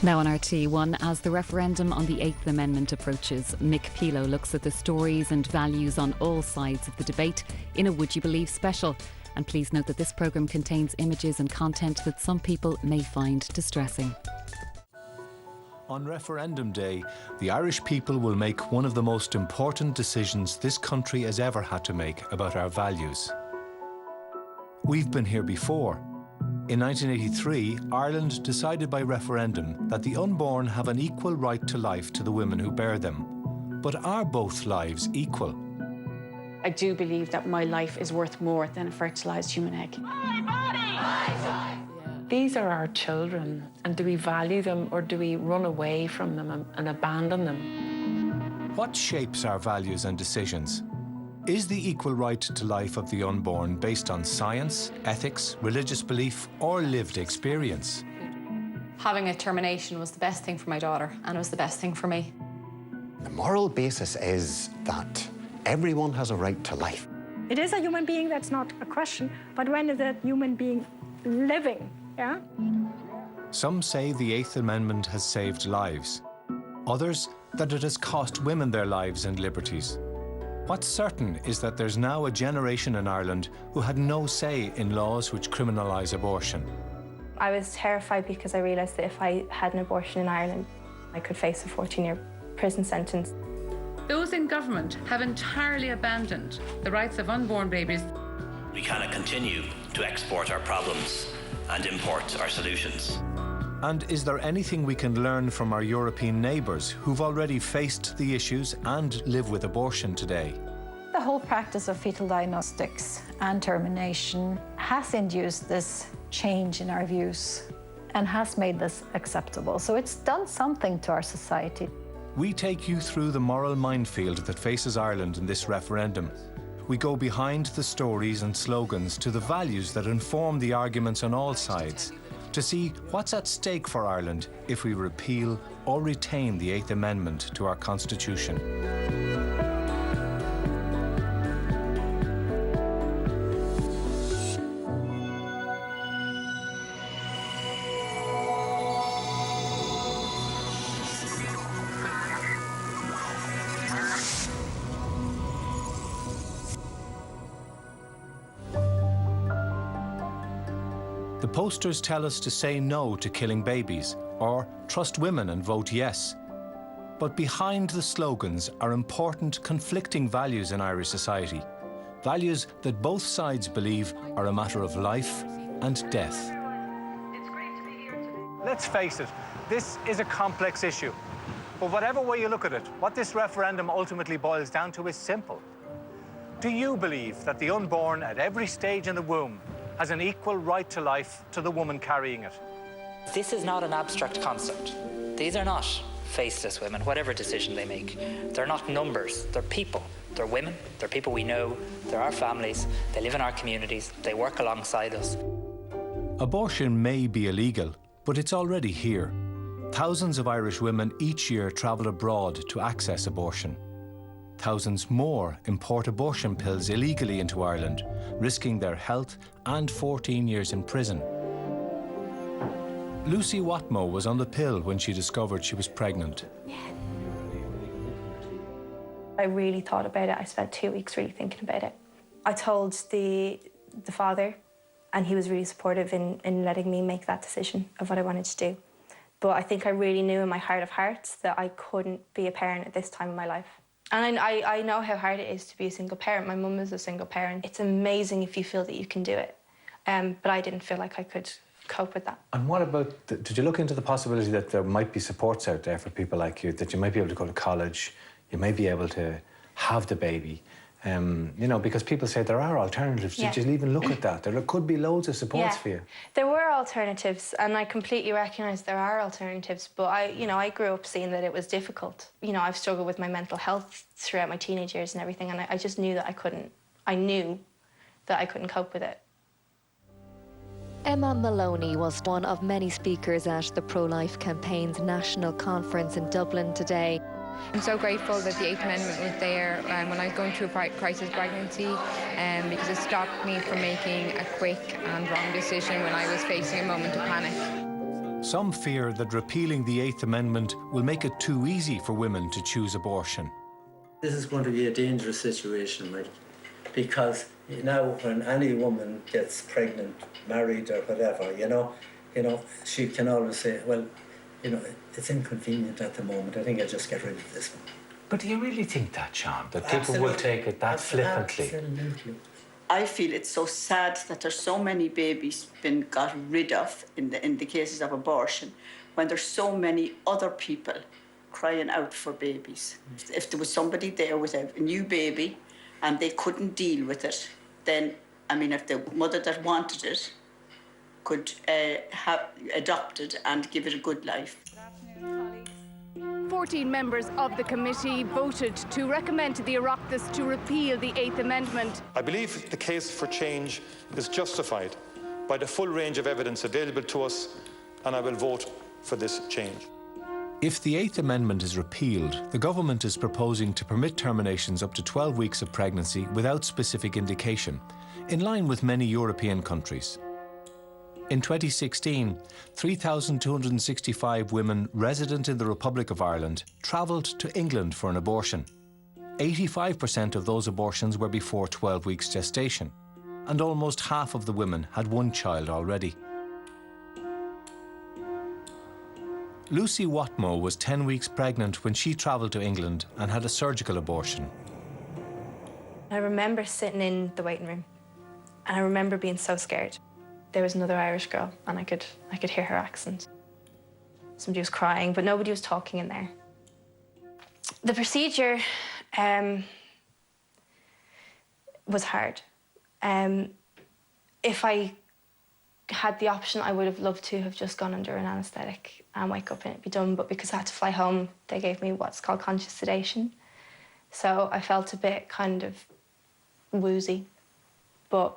Now on RT1, as the referendum on the Eighth Amendment approaches, Mick Pilo looks at the stories and values on all sides of the debate in a Would You Believe special. And please note that this programme contains images and content that some people may find distressing. On referendum day, the Irish people will make one of the most important decisions this country has ever had to make about our values. We've been here before. In 1983, Ireland decided by referendum that the unborn have an equal right to life to the women who bear them. But are both lives equal? I do believe that my life is worth more than a fertilised human egg. These are our children, and do we value them or do we run away from them and abandon them? What shapes our values and decisions? Is the equal right to life of the unborn based on science, ethics, religious belief, or lived experience? Having a termination was the best thing for my daughter, and it was the best thing for me. The moral basis is that everyone has a right to life. It is a human being, that's not a question, but when is that human being living, yeah? Some say the Eighth Amendment has saved lives. Others, that it has cost women their lives and liberties. What's certain is that there's now a generation in Ireland who had no say in laws which criminalise abortion. I was terrified because I realised that if I had an abortion in Ireland, I could face a 14-year prison sentence. Those in government have entirely abandoned the rights of unborn babies. We cannot continue to export our problems and import our solutions. And is there anything we can learn from our European neighbours who've already faced the issues and live with abortion today? The whole practice of fetal diagnostics and termination has induced this change in our views and has made this acceptable. So it's done something to our society. We take you through the moral minefield that faces Ireland in this referendum. We go behind the stories and slogans to the values that inform the arguments on all sides, to see what's at stake for Ireland if we repeal or retain the Eighth Amendment to our Constitution. The posters tell us to say no to killing babies, or trust women and vote yes. But behind the slogans are important conflicting values in Irish society. Values that both sides believe are a matter of life and death. Let's face it, this is a complex issue. But whatever way you look at it, what this referendum ultimately boils down to is simple. Do you believe that the unborn at every stage in the womb has an equal right to life to the woman carrying it? This is not an abstract concept. These are not faceless women, whatever decision they make. They're not numbers, they're people. They're women, they're people we know, they're our families, they live in our communities, they work alongside us. Abortion may be illegal, but it's already here. Thousands of Irish women each year travel abroad to access abortion. Thousands more import abortion pills illegally into Ireland, risking their health and 14 years in prison. Lucy Watmo was on the pill when she discovered she was pregnant. I really thought about it. I spent 2 weeks really thinking about it. I told the father, and he was really supportive in letting me make that decision of what I wanted to do. But I think I really knew in my heart of hearts that I couldn't be a parent at this time in my life. And I know how hard it is to be a single parent. My mum is a single parent. It's amazing if you feel that you can do it. But I didn't feel like I could cope with that. And what about, did you look into the possibility that there might be supports out there for people like you, that you might be able to go to college, you may be able to have the baby? You know, because people say there are alternatives. Yeah. Did you even look at that? There could be loads of supports for you. There were alternatives, and I completely recognise there are alternatives, but I grew up seeing that it was difficult. You know, I've struggled with my mental health throughout my teenage years and everything, and I just knew that I knew that I couldn't cope with it. Emma Maloney was one of many speakers at the Pro-Life Campaign's national conference in Dublin today. I'm so grateful that the Eighth Amendment was there when I was going through a crisis pregnancy, because it stopped me from making a quick and wrong decision when I was facing a moment of panic. Some fear that repealing the Eighth Amendment will make it too easy for women to choose abortion. This is going to be a dangerous situation, like, because now when any woman gets pregnant, married or whatever, you know, she can always say, well, it's inconvenient at the moment. I think I'll just get rid of this one. But do you really think that, Sean, that people will take it that flippantly? Absolutely. I feel it's so sad that there's so many babies been got rid of in the cases of abortion, when there's so many other people crying out for babies. If there was somebody there with a new baby and they couldn't deal with it, then, I mean, if the mother that wanted it could have adopted and give it a good life. 14 members of the committee voted to recommend to the Oireachtas to repeal the Eighth Amendment. I believe the case for change is justified by the full range of evidence available to us, and I will vote for this change. If the Eighth Amendment is repealed, the government is proposing to permit terminations up to 12 weeks of pregnancy without specific indication, in line with many European countries. In 2016, 3,265 women resident in the Republic of Ireland travelled to England for an abortion. 85% of those abortions were before 12 weeks gestation, and almost half of the women had one child already. Lucy Watmo was 10 weeks pregnant when she travelled to England and had a surgical abortion. I remember sitting in the waiting room, and I remember being so scared. There was another Irish girl, and I could hear her accent. Somebody was crying, but nobody was talking in there. The procedure was hard. If I had the option, I would have loved to have just gone under an anaesthetic and wake up and it'd be done, but because I had to fly home, they gave me what's called conscious sedation. So I felt a bit kind of woozy, but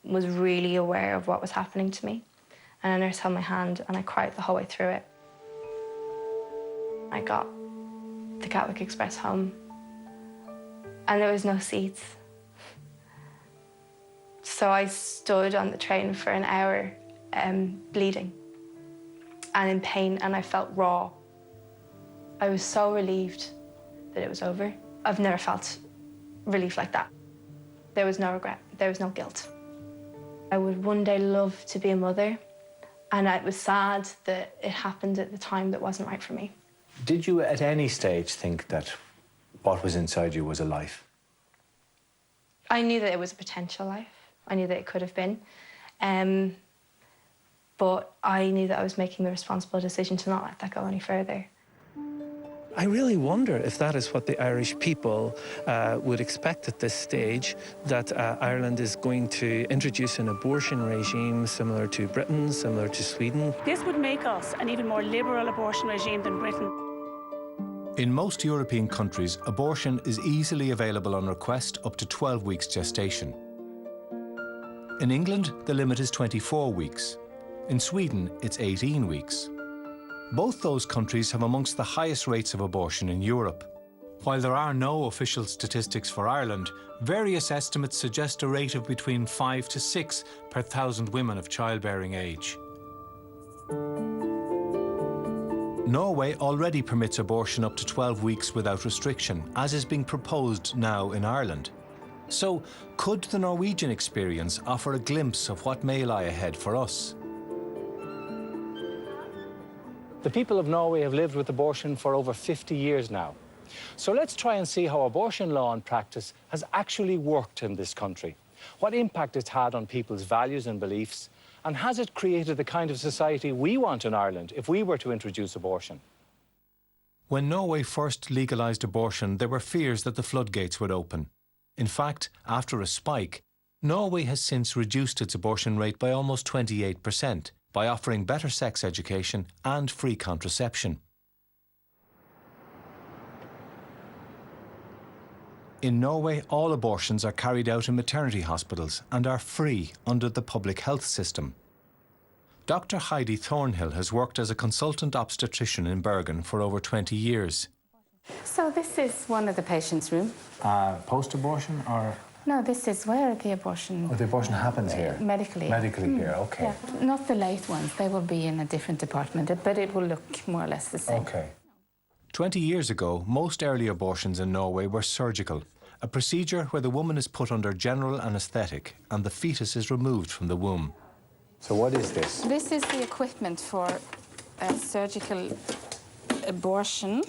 was really aware of what was happening to me. And a nurse held my hand and I cried the whole way through it. I got the Gatwick Express home and there was no seats. So I stood on the train for an hour, bleeding and in pain, and I felt raw. I was so relieved that it was over. I've never felt relief like that. There was no regret, there was no guilt. I would one day love to be a mother, and it was sad that it happened at the time that wasn't right for me. Did you at any stage think that what was inside you was a life? I knew that it was a potential life. I knew that it could have been. But I knew that I was making the responsible decision to not let that go any further. I really wonder if that is what the Irish people would expect at this stage, that Ireland is going to introduce an abortion regime similar to Britain, similar to Sweden. This would make us an even more liberal abortion regime than Britain. In most European countries, abortion is easily available on request up to 12 weeks gestation. In England, the limit is 24 weeks. In Sweden, it's 18 weeks. Both those countries have amongst the highest rates of abortion in Europe. While there are no official statistics for Ireland, various estimates suggest a rate of between 5 to 6 per 1,000 women of childbearing age. Norway already permits abortion up to 12 weeks without restriction, as is being proposed now in Ireland. So, could the Norwegian experience offer a glimpse of what may lie ahead for us? The people of Norway have lived with abortion for over 50 years now. So let's try and see how abortion law and practice has actually worked in this country, what impact it's had on people's values and beliefs, and has it created the kind of society we want in Ireland if we were to introduce abortion? When Norway first legalised abortion, there were fears that the floodgates would open. In fact, after a spike, Norway has since reduced its abortion rate by almost 28%. By offering better sex education and free contraception. In Norway, all abortions are carried out in maternity hospitals and are free under the public health system. Dr. Heidi Thornhill has worked as a consultant obstetrician in Bergen for over 20 years. So this is one of the patients' room. Post-abortion or No, this is where the abortion... Oh, the abortion happens here? Medically. Medically here, okay. Yeah. Not the late ones. They will be in a different department, but it will look more or less the same. Okay. 20 years ago, most early abortions in Norway were surgical, a procedure where the woman is put under general anaesthetic and the fetus is removed from the womb. So what is this? This is the equipment for a surgical abortion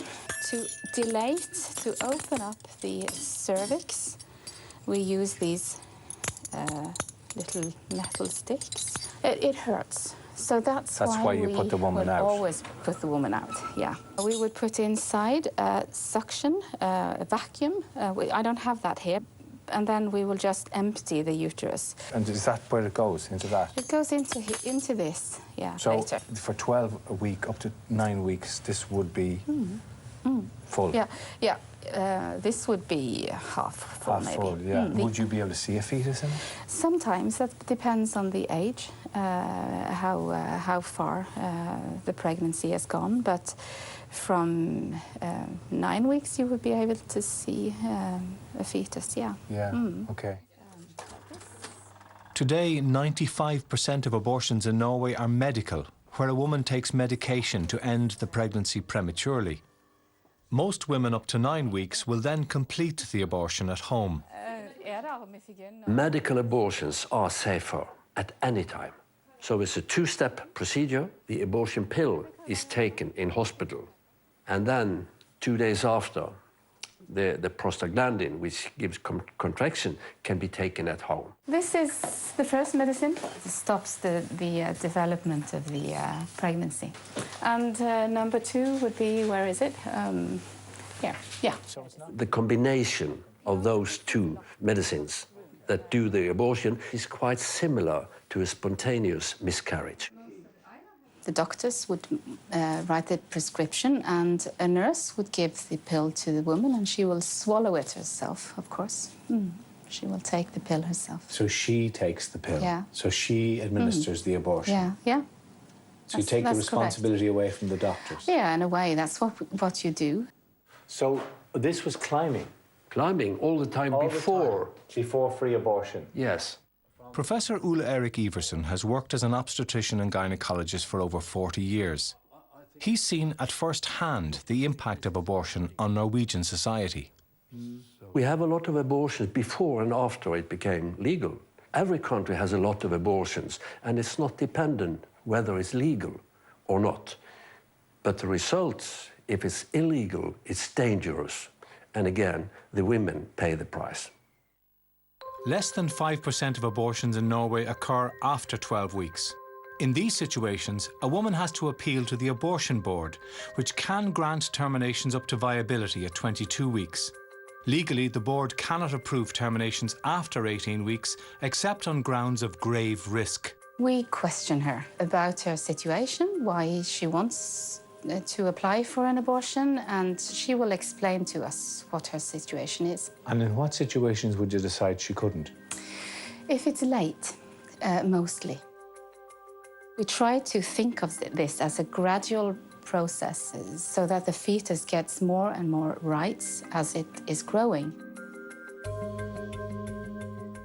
to dilate, to open up the cervix. We use these little metal sticks. It hurts, so that's why you put the woman out. Always put the woman out. Yeah, we would put inside a suction, a vacuum. I don't have that here, and then we will just empty the uterus. And is that where it goes, into that? It goes into this, yeah. So later. for 12 a week, up to 9 weeks, this would be full? Yeah, yeah. This would be half full, half maybe. full, yeah. Would you be able to see a fetus in it? Sometimes. That depends on the age, how far the pregnancy has gone. But from 9 weeks, you would be able to see a fetus, yeah. Yeah, okay. Today, 95% of abortions in Norway are medical, where a woman takes medication to end the pregnancy prematurely. Most women up to 9 weeks will then complete the abortion at home. Medical abortions are safer at any time. So it's a two-step procedure. The abortion pill is taken in hospital. And then 2 days after, the prostaglandin, which gives contraction, can be taken at home. This is the first medicine. It stops the development of the pregnancy. And number 2 would be, where is it? Here, yeah. The combination of those two medicines that do the abortion is quite similar to a spontaneous miscarriage. The doctors would write the prescription, and a nurse would give the pill to the woman, and she will swallow it herself, of course. She will take the pill herself. So she takes the pill? Yeah. So she administers the abortion? Yeah, yeah. So you take the responsibility away from the doctors? Yeah, in a way, that's what you do. So this was climbing? Climbing all the time before. Before free abortion? Yes. Professor Ole Erik Iversen has worked as an obstetrician and gynecologist for over 40 years. He's seen at first hand the impact of abortion on Norwegian society. We have a lot of abortions before and after it became legal. Every country has a lot of abortions, and it's not dependent whether it's legal or not. But the results, if it's illegal, it's dangerous. And again, the women pay the price. Less than 5% of abortions in Norway occur after 12 weeks. In these situations, a woman has to appeal to the abortion board, which can grant terminations up to viability at 22 weeks. Legally, the board cannot approve terminations after 18 weeks, except on grounds of grave risk. We question her about her situation, why she wants to apply for an abortion, and she will explain to us what her situation is. And in what situations would you decide she couldn't? If it's late, mostly. We try to think of this as a gradual process so that the fetus gets more and more rights as it is growing.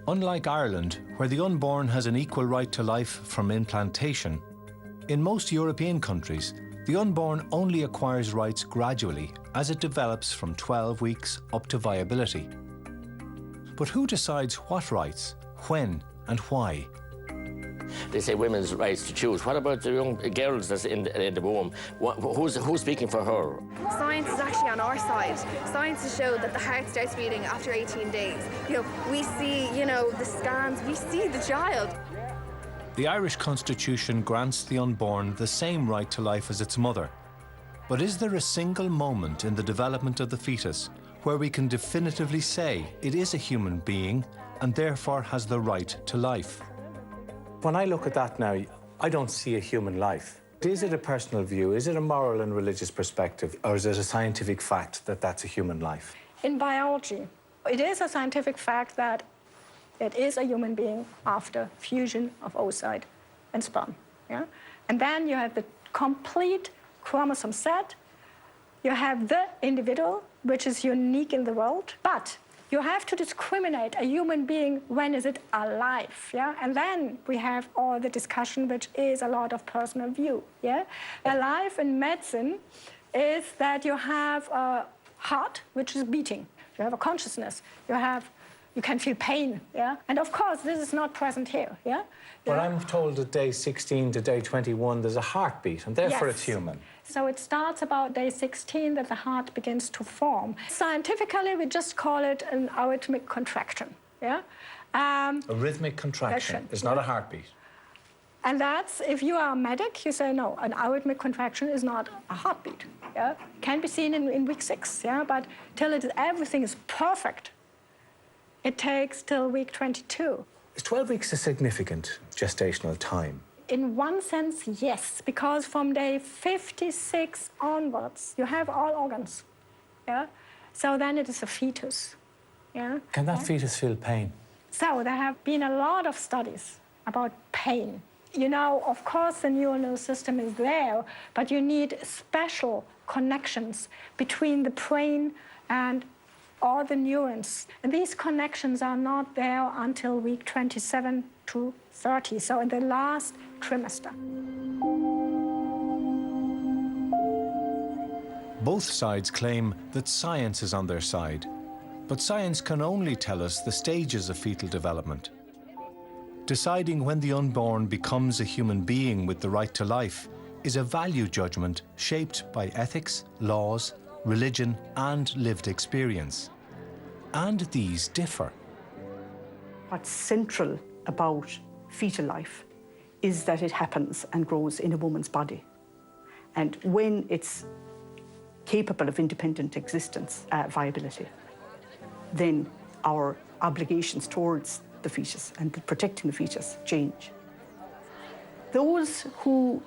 Unlike Ireland, where the unborn has an equal right to life from implantation, in most European countries, the unborn only acquires rights gradually as it develops from 12 weeks up to viability. But who decides what rights, when and why? They say women's rights to choose. What about the young girls that's in the womb? Who's speaking for her? Science is actually on our side. Science has showed that the heart starts beating after 18 days. We see, the scans, we see the child. The Irish Constitution grants the unborn the same right to life as its mother. But is there a single moment in the development of the fetus where we can definitively say it is a human being and therefore has the right to life? When I look at that now, I don't see a human life. Is it a personal view? Is it a moral and religious perspective? Or is it a scientific fact that that's a human life? In biology, it is a scientific fact that it is a human being after fusion of oocyte and sperm. Yeah? And then you have the complete chromosome set. You have the individual, which is unique in the world. But You have to discriminate a human being when is it alive, yeah? And then we have all the discussion, which is a lot of personal view, yeah? Alive in medicine is that you have a heart which is beating. You have a consciousness. You can feel pain, yeah? And of course, this is not present here, yeah? But I'm told at day 16 to day 21, there's a heartbeat, and therefore Yes. it's human. So it starts about day 16 that the heart begins to form. Scientifically, we just call it an arrhythmic contraction, yeah? A rhythmic contraction Contraction, is not a heartbeat. And that's, if you are a medic, you say, no, an arrhythmic contraction is not a heartbeat, yeah? Can be seen in week 6, yeah? But till everything is perfect, it takes till week 22. Is 12 weeks a significant gestational time? In one sense, yes, because from day 56 onwards, you have all organs, yeah? So then it is a fetus, yeah? Can that fetus feel pain? So there have been a lot of studies about pain. You know, of course, the neuronal system is there, but you need special connections between the brain and all the neurons. And these connections are not there until week 27 to 30, so in the last trimester. Both sides claim that science is on their side, but science can only tell us the stages of fetal development. Deciding when the unborn becomes a human being with the right to life is a value judgment shaped by ethics, laws, religion, and lived experience. And these differ. What's central about fetal life is that it happens and grows in a woman's body. And when it's capable of independent existence, viability, then our obligations towards the fetus and protecting the fetus change. Those who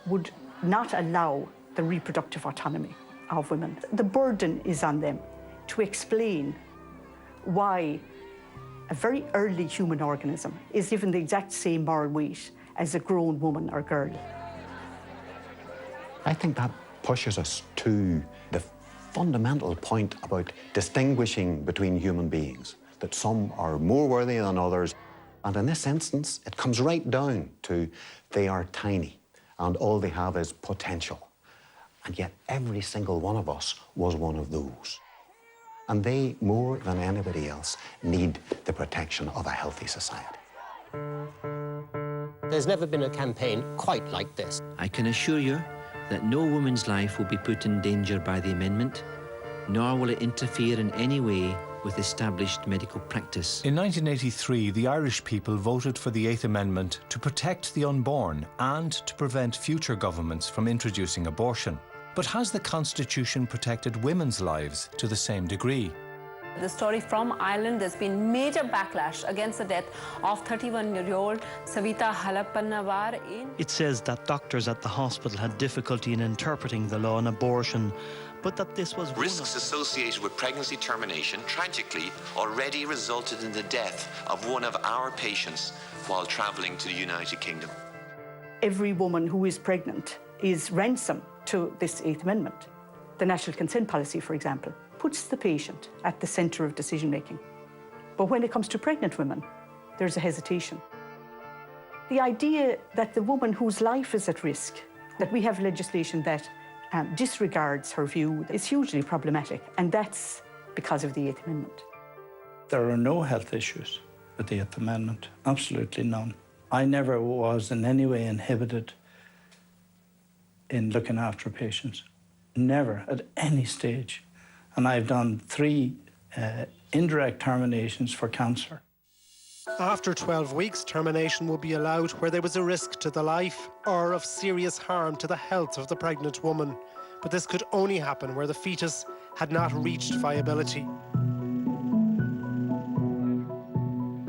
would not allow the reproductive autonomy of women, the burden is on them to explain why a very early human organism is given the exact same moral weight as a grown woman or girl. I think that pushes us to the fundamental point about distinguishing between human beings, that some are more worthy than others. And in this instance, it comes right down to they are tiny and all they have is potential. And yet every single one of us was one of those. And they, more than anybody else, need the protection of a healthy society. There's never been a campaign quite like this. I can assure you that no woman's life will be put in danger by the amendment, nor will it interfere in any way with established medical practice. In 1983, the Irish people voted for the 8th Amendment to protect the unborn and to prevent future governments from introducing abortion. But has the Constitution protected women's lives to the same degree? The story from Ireland, there's been major backlash against the death of 31-year-old Savita Halappanavar in... It says that doctors at the hospital had difficulty in interpreting the law on abortion, but that this was... Risks associated with pregnancy termination tragically already resulted in the death of one of our patients while travelling to the United Kingdom. Every woman who is pregnant is ransom to this 8th Amendment. The National Consent Policy, for example, puts the patient at the centre of decision-making. But when it comes to pregnant women, there's a hesitation. The idea that the woman whose life is at risk, that we have legislation that disregards her view, is hugely problematic, and that's because of the 8th Amendment. There are no health issues with the 8th Amendment, absolutely none. I never was in any way inhibited in looking after patients, never at any stage. And I've done 3 indirect terminations for cancer. After 12 weeks, termination will be allowed where there was a risk to the life or of serious harm to the health of the pregnant woman. But this could only happen where the fetus had not reached viability.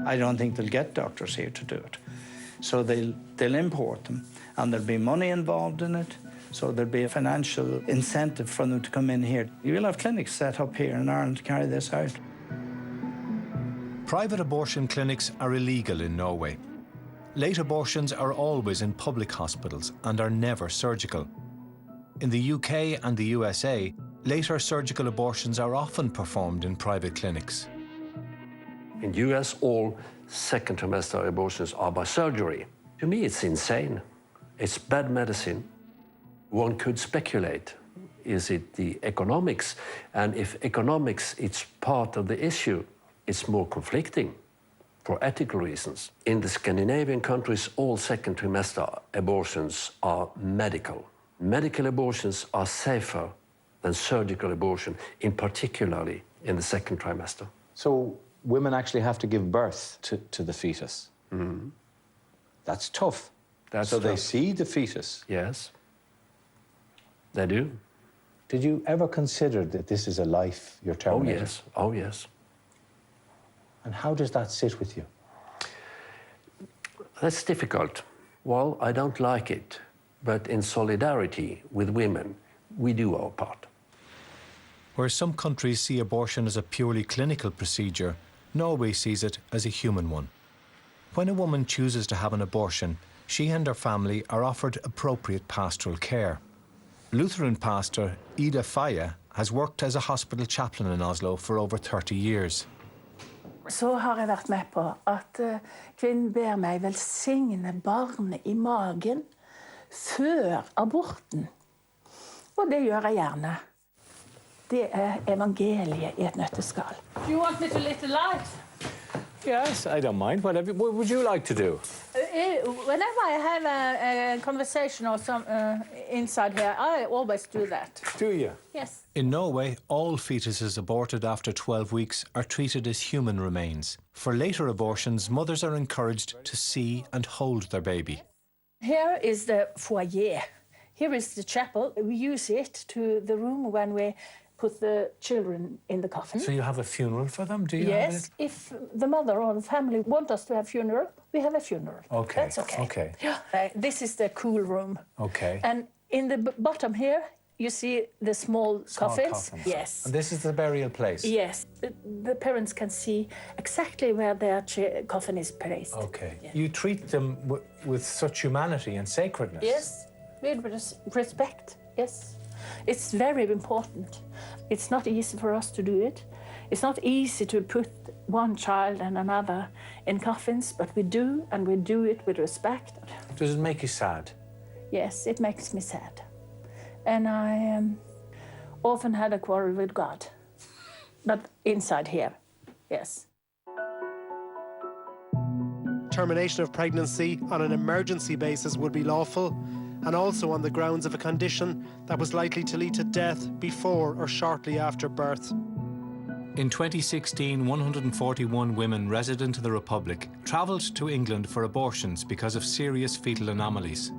I don't think they'll get doctors here to do it. So they'll import them, and there'll be money involved in it. So there'll be a financial incentive for them to come in here. You will have clinics set up here in Ireland to carry this out. Private abortion clinics are illegal in Norway. Late abortions are always in public hospitals and are never surgical. In the UK and the USA, later surgical abortions are often performed in private clinics. In the US, all second trimester abortions are by surgery. To me, it's insane. It's bad medicine. One could speculate. Is it the economics? And if economics is part of the issue, it's more conflicting for ethical reasons. In the Scandinavian countries, all second trimester abortions are medical. Medical abortions are safer than surgical abortion, in particularly in the second trimester. So women actually have to give birth to the fetus? Mm-hmm. That's tough. That's so they tough. see the fetus? Yes, they do. Did you ever consider that this is a life you're terminating? Oh, yes. Oh, yes. And how does that sit with you? That's difficult. Well, I don't like it, but in solidarity with women, we do our part. Where some countries see abortion as a purely clinical procedure, Norway sees it as a human one. When a woman chooses to have an abortion, she and her family are offered appropriate pastoral care. Lutheran pastor Ida Faye has worked as a hospital chaplain in Oslo for over 30 years. Så har jeg vært med på at kvinnen ber meg velsigne barnet I magen før aborten. Og det gjør jeg gjerne. Det evangeliet I et nøtteskall. Do you want me to light the light? Yes, I don't mind. Whatever. What would you like to do? Whenever I have a conversation or some inside here, I always do that. Do you? Yes. In Norway, all fetuses aborted after 12 weeks are treated as human remains. For later abortions, mothers are encouraged to see and hold their baby. Here is the foyer. Here is the chapel. We use it to the room when we put the children in the coffin. So you have a funeral for them, do you? Yes. If the mother or the family want us to have funeral, we have a funeral. Okay. That's okay. Okay. This is the cool room. Okay. And in the bottom here, you see the small coffins. Yes. And this is the burial place? Yes. The parents can see exactly where their coffin is placed. Okay. Yeah. You treat them with such humanity and sacredness? Yes, with respect, yes. It's very important. It's not easy for us to do it. It's not easy to put one child and another in coffins, but we do, and we do it with respect. Does it make you sad? Yes, it makes me sad. And I often had a quarrel with God, but inside here, yes. Termination of pregnancy on an emergency basis would be lawful, and also on the grounds of a condition that was likely to lead to death before or shortly after birth. In 2016, 141 women resident in the Republic travelled to England for abortions because of serious fetal anomalies.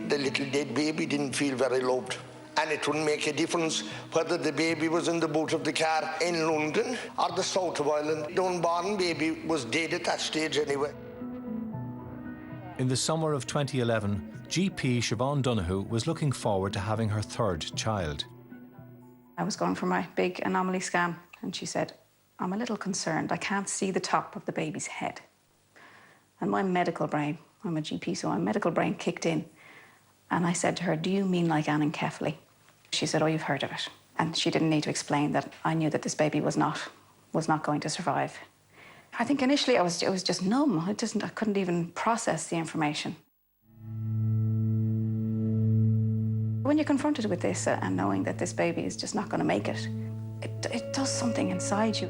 The little dead baby didn't feel very loved, and it wouldn't make a difference whether the baby was in the boot of the car in London or the south of Ireland. The unborn baby was dead at that stage anyway. In the summer of 2011, GP Siobhan Donoghue was looking forward to having her third child. I was going for my big anomaly scan, and she said, I'm a little concerned. I can't see the top of the baby's head. And my medical brain, I'm a GP, so my medical brain kicked in. And I said to her, do you mean like anencephaly? She said, oh, you've heard of it. And she didn't need to explain that I knew that this baby was not going to survive. I think initially it was just numb. I couldn't even process the information. When you're confronted with this and knowing that this baby is just not going to make it, it does something inside you.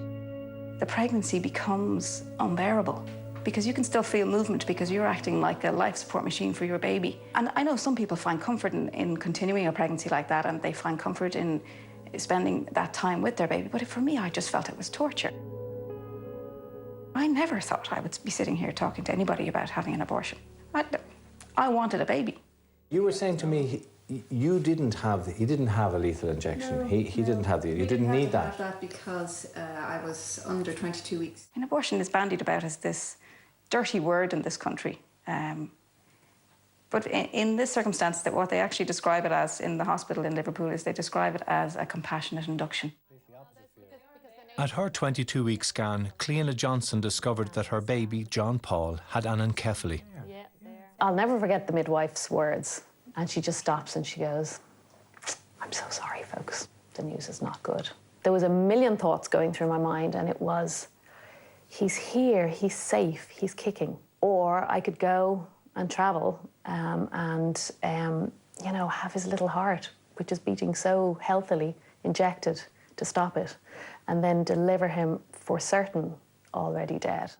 The pregnancy becomes unbearable because you can still feel movement because you're acting like a life support machine for your baby. And I know some people find comfort in continuing a pregnancy like that, and they find comfort in spending that time with their baby. But for me, I just felt it was torture. I never thought I would be sitting here talking to anybody about having an abortion. I wanted a baby. You were saying to me, he didn't have a lethal injection. No, he didn't have the. You didn't need that. That because I was under 22 weeks. An abortion is bandied about as this dirty word in this country, but in this circumstance, that what they actually describe it as in the hospital in Liverpool is they describe it as a compassionate induction. At her 22-week scan, Cleona Johnson discovered that her baby, John Paul, had anencephaly. I'll never forget the midwife's words. And she just stops and she goes, I'm so sorry, folks. The news is not good. There was a million thoughts going through my mind, and it was, he's here, he's safe, he's kicking. Or I could go and travel and you know, have his little heart, which is beating so healthily, injected to stop it, and then deliver him for certain already dead.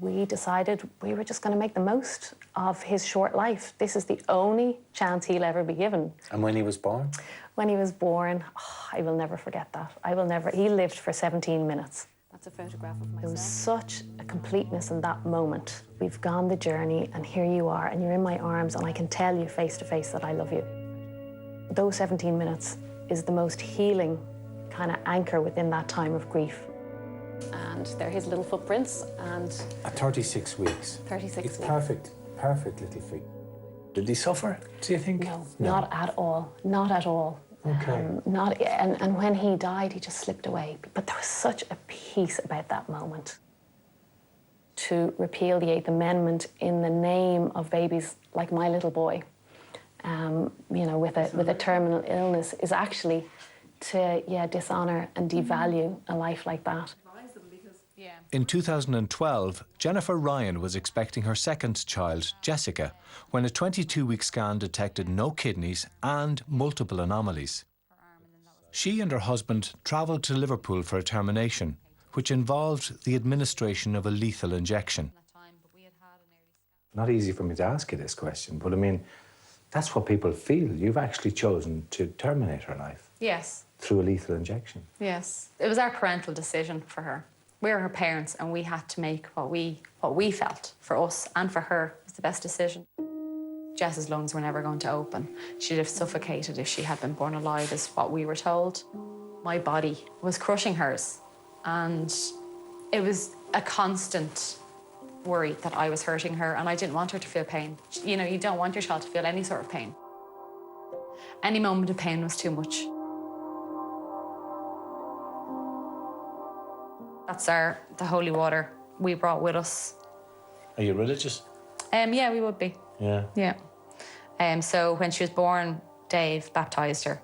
We decided we were just going to make the most of his short life. This is the only chance he'll ever be given. And when he was born? When he was born, oh, I will never forget that. I will never. He lived for 17 minutes. That's a photograph of myself. There was such a completeness in that moment. We've gone the journey, and here you are, and you're in my arms, and I can tell you face to face that I love you. Those 17 minutes is the most healing kind of anchor within that time of grief. And they're his little footprints, and... At 36 weeks. 36 it's weeks. perfect little feet. Did he suffer, do you think? No, not at all, not at all. Okay. And when he died, he just slipped away. But there was such a peace about that moment. To repeal the 8th Amendment in the name of babies like my little boy, you know, with a terminal illness, is actually to, dishonour and devalue a life like that. In 2012, Jennifer Ryan was expecting her second child, Jessica, when a 22-week scan detected no kidneys and multiple anomalies. She and her husband travelled to Liverpool for a termination, which involved the administration of a lethal injection. Not easy for me to ask you this question, but I mean, that's what people feel. You've actually chosen to terminate her life. Yes. Through a lethal injection. Yes. It was our parental decision for her. We were her parents, and we had to make what we felt for us and for her was the best decision. Jess's lungs were never going to open. She'd have suffocated if she had been born alive, is what we were told. My body was crushing hers, and it was a constant worry that I was hurting her, and I didn't want her to feel pain. You know, you don't want your child to feel any sort of pain. Any moment of pain was too much. That's the holy water we brought with us. Are you religious? Yeah, we would be. Yeah. Yeah. So when she was born, Dave baptised her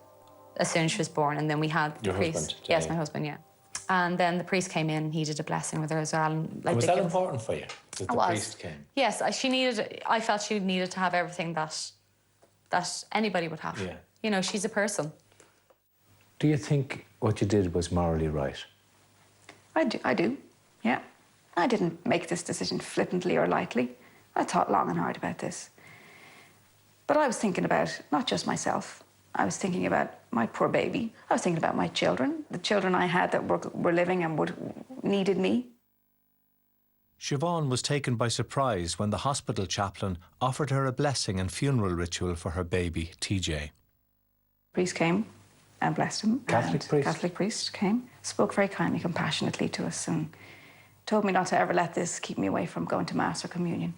as soon as she was born, and then we had the Your priest. husband, Yes, Dave. my husband. Yeah. And then the priest came in. He did a blessing with her as well. And, like, Was the that kids- important for you, that It the was. priest came? Yes, she needed. I felt she needed to have everything that anybody would have. Yeah. You know, she's a person. Do you think what you did was morally right? I do, yeah. I didn't make this decision flippantly or lightly. I thought long and hard about this. But I was thinking about not just myself. I was thinking about my poor baby. I was thinking about my children, the children I had that were living and needed me. Siobhan was taken by surprise when the hospital chaplain offered her a blessing and funeral ritual for her baby, TJ. Priest came and blessed him. Catholic priest? Catholic priest came, spoke very kindly, compassionately to us, and told me not to ever let this keep me away from going to Mass or Communion,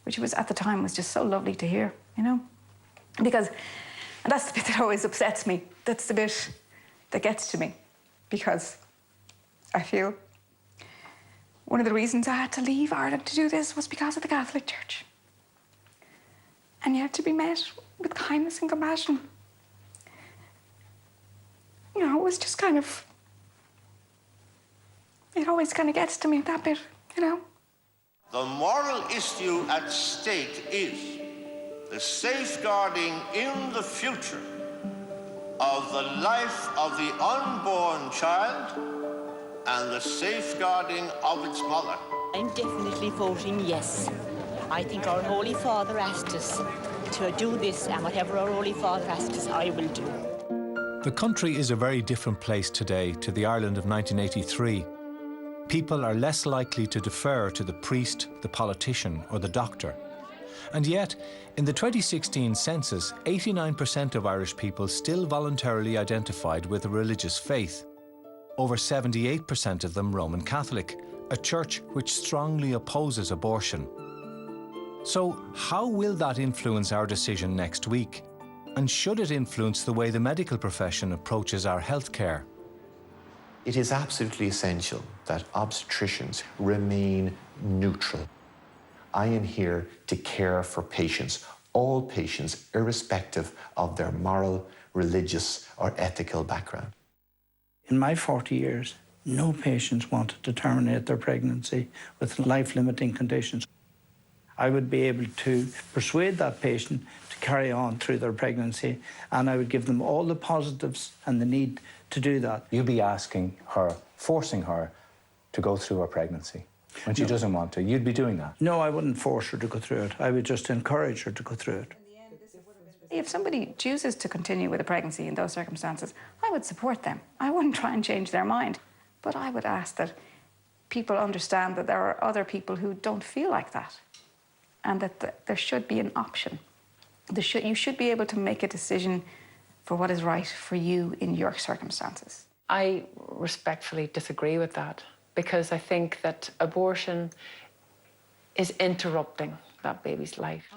which was, at the time, was just so lovely to hear, you know? Because, and that's the bit that always upsets me. That's the bit that gets to me, because I feel one of the reasons I had to leave Ireland to do this was because of the Catholic Church. And you have to be met with kindness and compassion. You know, it was just kind of... It always kind of gets to me, that bit, you know? The moral issue at stake is the safeguarding in the future of the life of the unborn child and the safeguarding of its mother. I'm definitely voting yes. I think our Holy Father asked us to do this, and whatever our Holy Father asked us, I will do. The country is a very different place today to the Ireland of 1983. People are less likely to defer to the priest, the politician, or the doctor. And yet, in the 2016 census, 89% of Irish people still voluntarily identified with a religious faith. Over 78% of them Roman Catholic, a church which strongly opposes abortion. So, how will that influence our decision next week? And should it influence the way the medical profession approaches our healthcare? It is absolutely essential that obstetricians remain neutral. I am here to care for patients, all patients, irrespective of their moral, religious, or ethical background. In my 40 years, No patients wanted to terminate their pregnancy with life-limiting conditions. I would be able to persuade that patient to carry on through their pregnancy, and I would give them all the positives and the need to do that. You'd be asking her, forcing her to go through her pregnancy when she doesn't want to. You'd be doing that. No, I wouldn't force her to go through it. I would just encourage her to go through it. If somebody chooses to continue with a pregnancy in those circumstances, I would support them. I wouldn't try and change their mind. But I would ask that people understand that there are other people who don't feel like that, and that there should be an option. You should be able to make a decision for what is right for you in your circumstances. I respectfully disagree with that, because I think that abortion is interrupting that baby's life.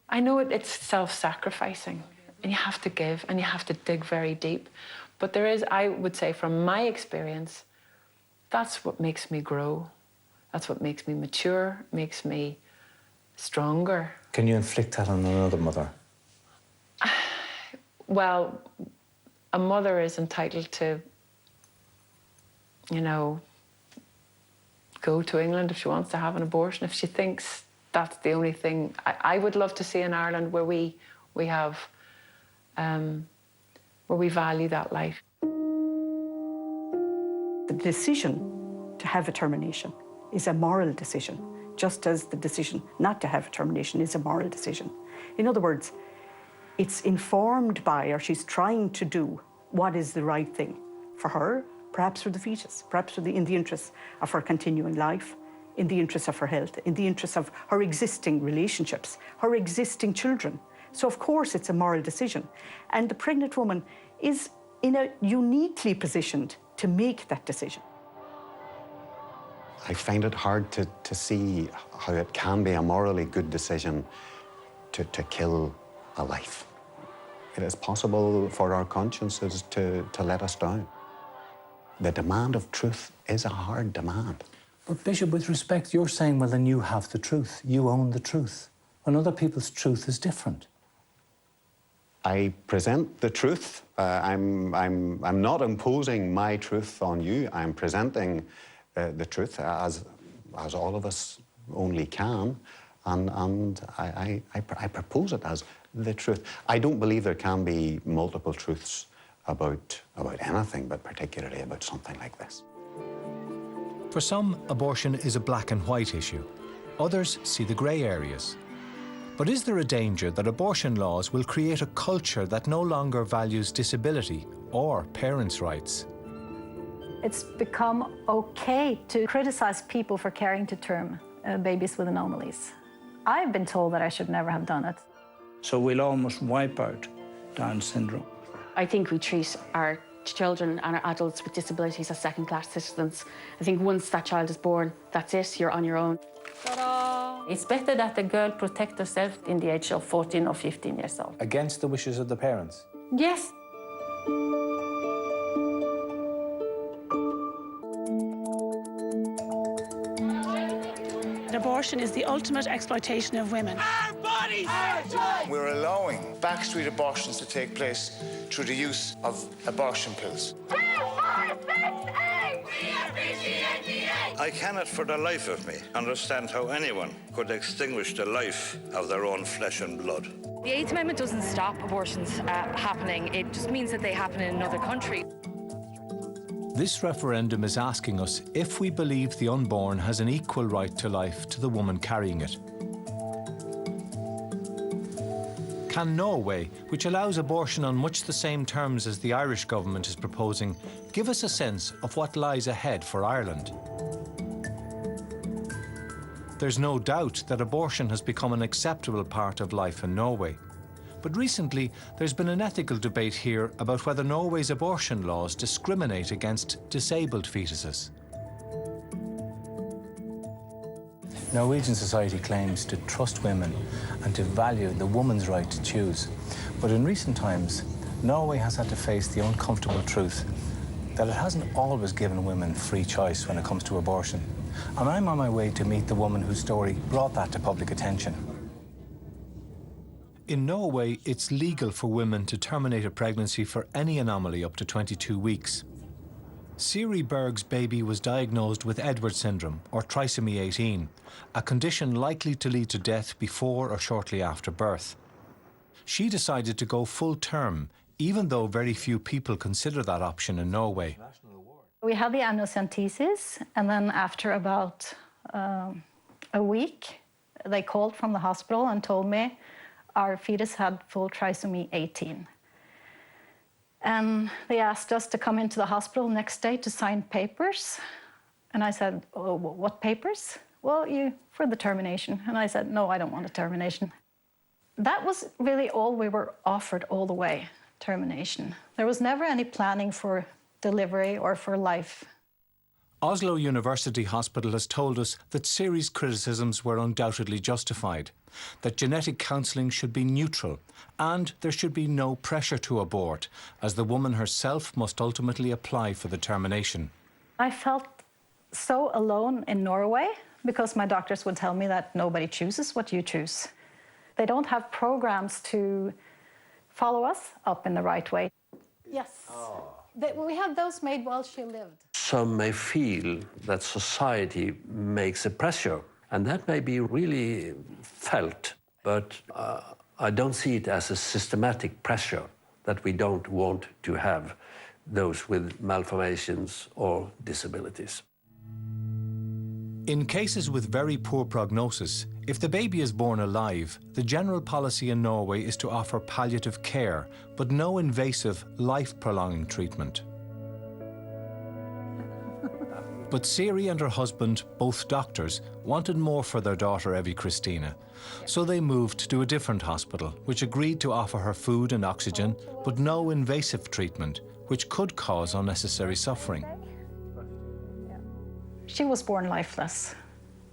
I know it's self-sacrificing, and you have to give, and you have to dig very deep. But there is, I would say, from my experience, that's what makes me grow. That's what makes me mature, makes me stronger. Can you inflict that on another mother? Well, a mother is entitled to, you know, go to England if she wants to have an abortion, if she thinks that's the only thing. I would love to see in Ireland where we have, where we value that life. The decision to have a termination is a moral decision, just as the decision not to have a termination is a moral decision. In other words, it's informed by, or she's trying to do, what is the right thing for her, perhaps for the fetus, perhaps in the interests of her continuing life, in the interests of her health, in the interests of her existing relationships, her existing children. So of course it's a moral decision. And the pregnant woman is uniquely positioned to make that decision. I find it hard to see how it can be a morally good decision to kill a life. It is possible for our consciences to let us down. The demand of truth is a hard demand. But Bishop, with respect, you're saying, well, then you have the truth. You own the truth. And other people's truth is different. I present the truth. I'm not imposing my truth on you. I'm presenting the truth as all of us only can, and I propose it as the truth. I don't believe there can be multiple truths about anything, but particularly about something like this. For some, abortion is a black and white issue. Others see the grey areas. But is there a danger that abortion laws will create a culture that no longer values disability or parents' rights? It's become okay to criticize people for carrying to term babies with anomalies. I've been told that I should never have done it. So we'll almost wipe out Down syndrome. I think we treat our children and our adults with disabilities as second-class citizens. I think once that child is born, that's it, you're on your own. Ta-da! It's better that the girl protect herself in the age of 14 or 15 years old. Against the wishes of the parents? Yes. Abortion is the ultimate exploitation of women. Our bodies! Our choice! We're allowing backstreet abortions to take place through the use of abortion pills. 2, 4, 6, 8! I cannot for the life of me understand how anyone could extinguish the life of their own flesh and blood. The Eighth Amendment doesn't stop abortions happening. It just means that they happen in another country. This referendum is asking us if we believe the unborn has an equal right to life to the woman carrying it. Can Norway, which allows abortion on much the same terms as the Irish government is proposing, give us a sense of what lies ahead for Ireland? There's no doubt that abortion has become an acceptable part of life in Norway. But recently, there's been an ethical debate here about whether Norway's abortion laws discriminate against disabled fetuses. Norwegian society claims to trust women and to value the woman's right to choose. But in recent times, Norway has had to face the uncomfortable truth that it hasn't always given women free choice when it comes to abortion. And I'm on my way to meet the woman whose story brought that to public attention. In Norway, it's legal for women to terminate a pregnancy for any anomaly up to 22 weeks. Siri Berg's baby was diagnosed with Edwards syndrome, or trisomy 18, a condition likely to lead to death before or shortly after birth. She decided to go full term, even though very few people consider that option in Norway. We had the amniocentesis, and then after about a week, they called from the hospital and told me our fetus had full trisomy 18. And they asked us to come into the hospital next day to sign papers. And I said, oh, what papers? Well, for the termination. And I said, no, I don't want a termination. That was really all we were offered all the way, termination. There was never any planning for delivery or for life. Oslo University Hospital has told us that Siri's criticisms were undoubtedly justified, that genetic counselling should be neutral, and there should be no pressure to abort, as the woman herself must ultimately apply for the termination. I felt so alone in Norway because my doctors would tell me that nobody chooses what you choose. They don't have programs to follow us up in the right way. Yes. We had those made while she lived. Some may feel that society makes a pressure, and that may be really felt, but I don't see it as a systematic pressure that we don't want to have those with malformations or disabilities. In cases with very poor prognosis, if the baby is born alive, the general policy in Norway is to offer palliative care, but no invasive, life-prolonging treatment. But Siri and her husband, both doctors, wanted more for their daughter Evy Christina, so they moved to a different hospital, which agreed to offer her food and oxygen, but no invasive treatment, which could cause unnecessary suffering. She was born lifeless.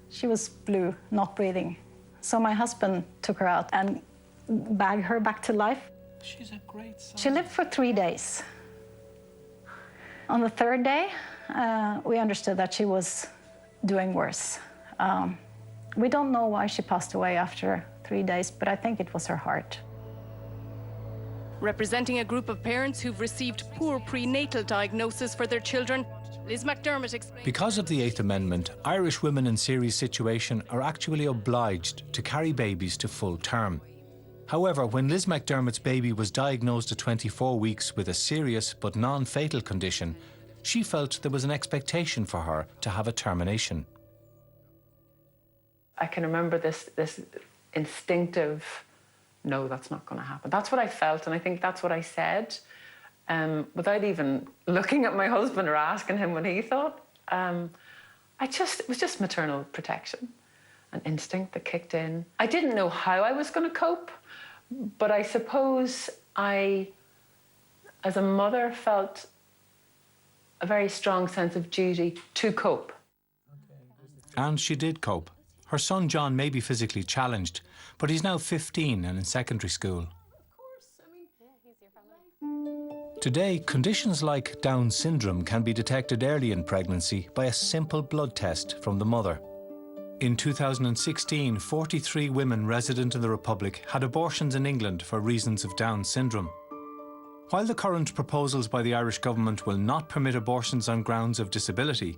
She was blue, not breathing. So my husband took her out and bagged her back to life. She's a great son. She lived for 3 days. On the third day, we understood that she was doing worse. We don't know why she passed away after 3 days, but I think it was her heart. Representing a group of parents who've received poor prenatal diagnosis for their children, Liz McDermott explained. Because of the Eighth Amendment, Irish women in Siri's situation are actually obliged to carry babies to full term. However, when Liz McDermott's baby was diagnosed at 24 weeks with a serious but non-fatal condition, she felt there was an expectation for her to have a termination. I can remember this instinctive, no, that's not going to happen. That's what I felt, and I think that's what I said. Without even looking at my husband or asking him what he thought. It was just maternal protection, an instinct that kicked in. I didn't know how I was going to cope, but I suppose I, as a mother, felt a very strong sense of duty to cope. And she did cope. Her son John may be physically challenged, but he's now 15 and in secondary school. Today, conditions like Down syndrome can be detected early in pregnancy by a simple blood test from the mother. In 2016, 43 women resident in the Republic had abortions in England for reasons of Down syndrome. While the current proposals by the Irish government will not permit abortions on grounds of disability,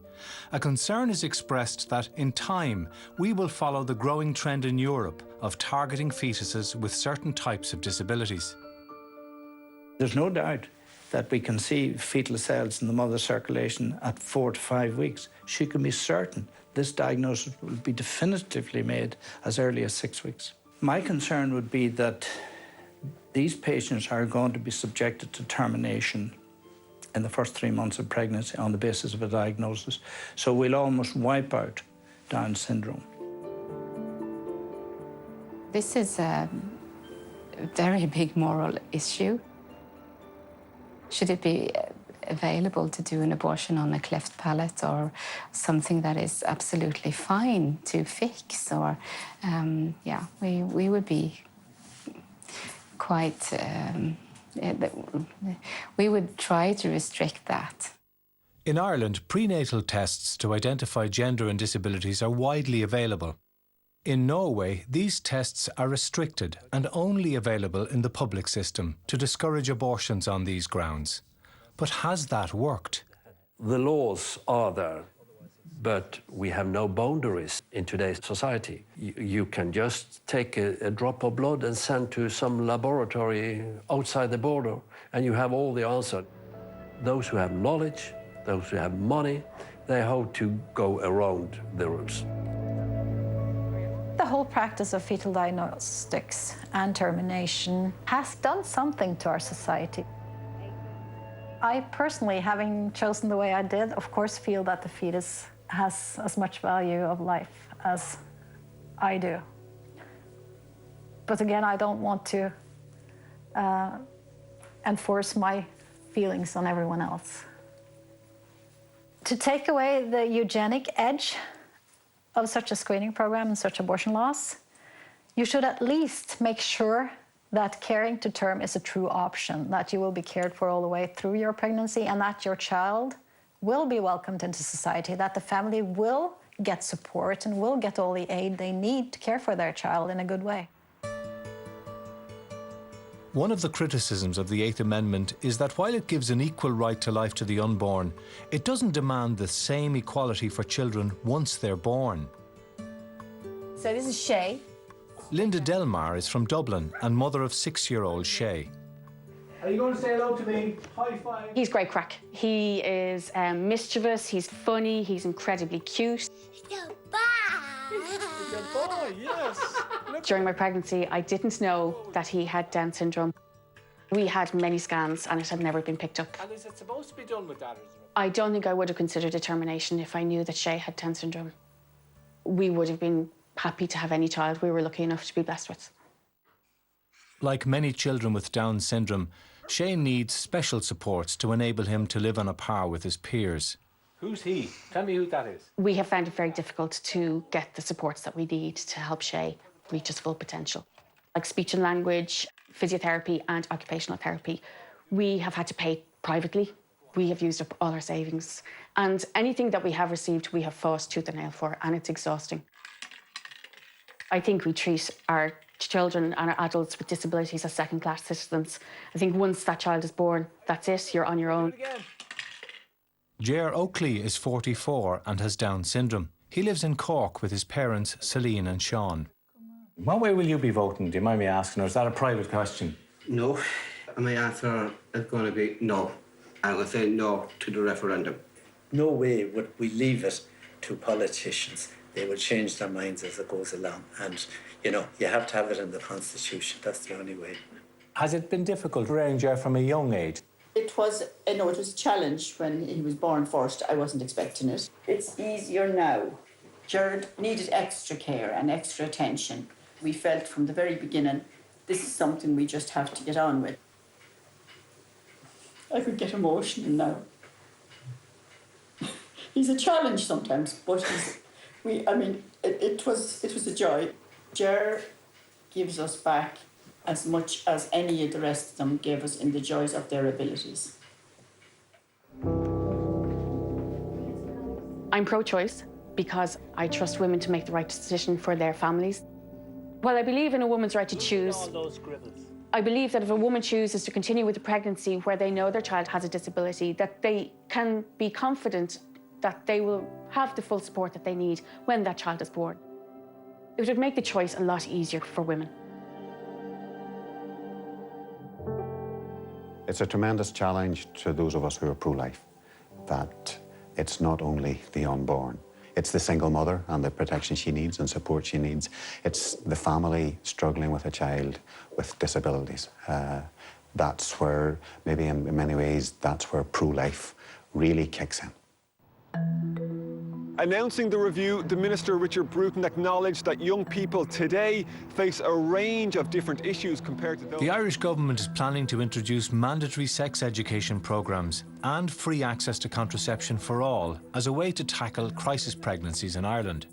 a concern is expressed that, in time, we will follow the growing trend in Europe of targeting fetuses with certain types of disabilities. There's no doubt that we can see fetal cells in the mother's circulation at 4 to 5 weeks. She can be certain this diagnosis will be definitively made as early as 6 weeks. My concern would be that these patients are going to be subjected to termination in the first 3 months of pregnancy on the basis of a diagnosis. So we'll almost wipe out Down syndrome. This is a very big moral issue. Should it be available to do an abortion on a cleft palate or something that is absolutely fine to fix? Or, yeah, we would be quite, we would try to restrict that. In Ireland, prenatal tests to identify gender and disabilities are widely available. In Norway, these tests are restricted and only available in the public system to discourage abortions on these grounds. But has that worked? The laws are there, but we have no boundaries in today's society. You can just take a drop of blood and send to some laboratory outside the border, and you have all the answer. Those who have knowledge, those who have money, they hope to go around the rules. The whole practice of fetal diagnostics and termination has done something to our society. I personally, having chosen the way I did, of course feel that the fetus has as much value of life as I do. But again, I don't want to enforce my feelings on everyone else. To take away the eugenic edge of such a screening program and such abortion laws, you should at least make sure that caring to term is a true option, that you will be cared for all the way through your pregnancy, and that your child will be welcomed into society, that the family will get support and will get all the aid they need to care for their child in a good way. One of the criticisms of the Eighth Amendment is that while it gives an equal right to life to the unborn, it doesn't demand the same equality for children once they're born. So this is Shay. Linda Delmar is from Dublin and mother of 6-year-old Shay. Are you going to say hello to me? High five. He's great crack. He is mischievous, he's funny, he's incredibly cute. Boy, yes. During my pregnancy, I didn't know that he had Down syndrome. We had many scans and it had never been picked up. And is it supposed to be done with that? I don't think I would have considered a termination if I knew that Shay had Down syndrome. We would have been happy to have any child we were lucky enough to be blessed with. Like many children with Down syndrome, Shay needs special supports to enable him to live on a par with his peers. Who's he? Tell me who that is. We have found it very difficult to get the supports that we need to help Shay reach his full potential. Like speech and language, physiotherapy and occupational therapy. We have had to pay privately. We have used up all our savings. And anything that we have received, we have fought tooth and nail for, and it's exhausting. I think we treat our children and our adults with disabilities as second-class citizens. I think once that child is born, that's it, you're on your own. Ger Oakley is 44 and has Down syndrome. He lives in Cork with his parents, Celine and Sean. What way will you be voting? Do you mind me asking, or is that a private question? No. My answer is going to be no. I'm going to say no to the referendum. No way would we leave it to politicians. They will change their minds as it goes along. And, you know, you have to have it in the Constitution. That's the only way. Has it been difficult rearing Ger from a young age? It was a challenge when he was born first. I wasn't expecting it. It's easier now. Jared needed extra care and extra attention. We felt from the very beginning, this is something we just have to get on with. I could get emotional now. He's a challenge sometimes, but it was a joy. Ger gives us back as much as any of the rest of them gave us in the joys of their abilities. I'm pro-choice because I trust women to make the right decision for their families. While I believe in a woman's right to choose, I believe that if a woman chooses to continue with a pregnancy where they know their child has a disability, that they can be confident that they will have the full support that they need when that child is born. It would make the choice a lot easier for women. It's a tremendous challenge to those of us who are pro-life, that it's not only the unborn. It's the single mother and the protection she needs and support she needs. It's the family struggling with a child with disabilities. That's where, maybe in many ways, that's where pro-life really kicks in. Announcing the review, the Minister, Richard Bruton, acknowledged that young people today face a range of different issues compared to those... The Irish government is planning to introduce mandatory sex education programmes and free access to contraception for all as a way to tackle crisis pregnancies in Ireland.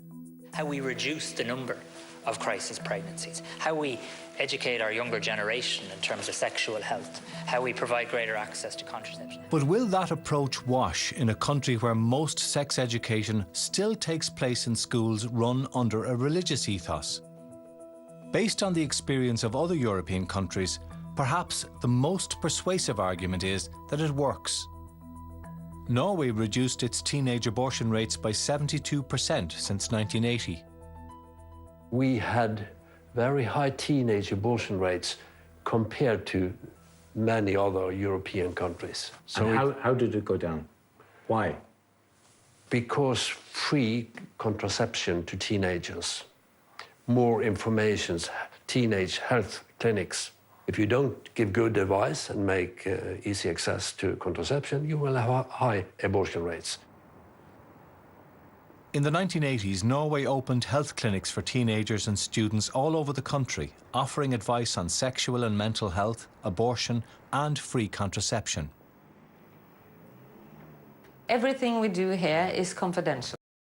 How we reduce the number of crisis pregnancies, how we educate our younger generation in terms of sexual health, how we provide greater access to contraception. But will that approach wash in a country where most sex education still takes place in schools run under a religious ethos? Based on the experience of other European countries, perhaps the most persuasive argument is that it works. Norway reduced its teenage abortion rates by 72% since 1980. We had very high teenage abortion rates compared to many other European countries. And how did it go down? Why? Because free contraception to teenagers, more information, teenage health clinics. If you don't give good advice and make easy access to contraception, you will have high abortion rates. In the 1980s, Norway opened health clinics for teenagers and students all over the country, offering advice on sexual and mental health, abortion, and free contraception. Everything we do here is confidential.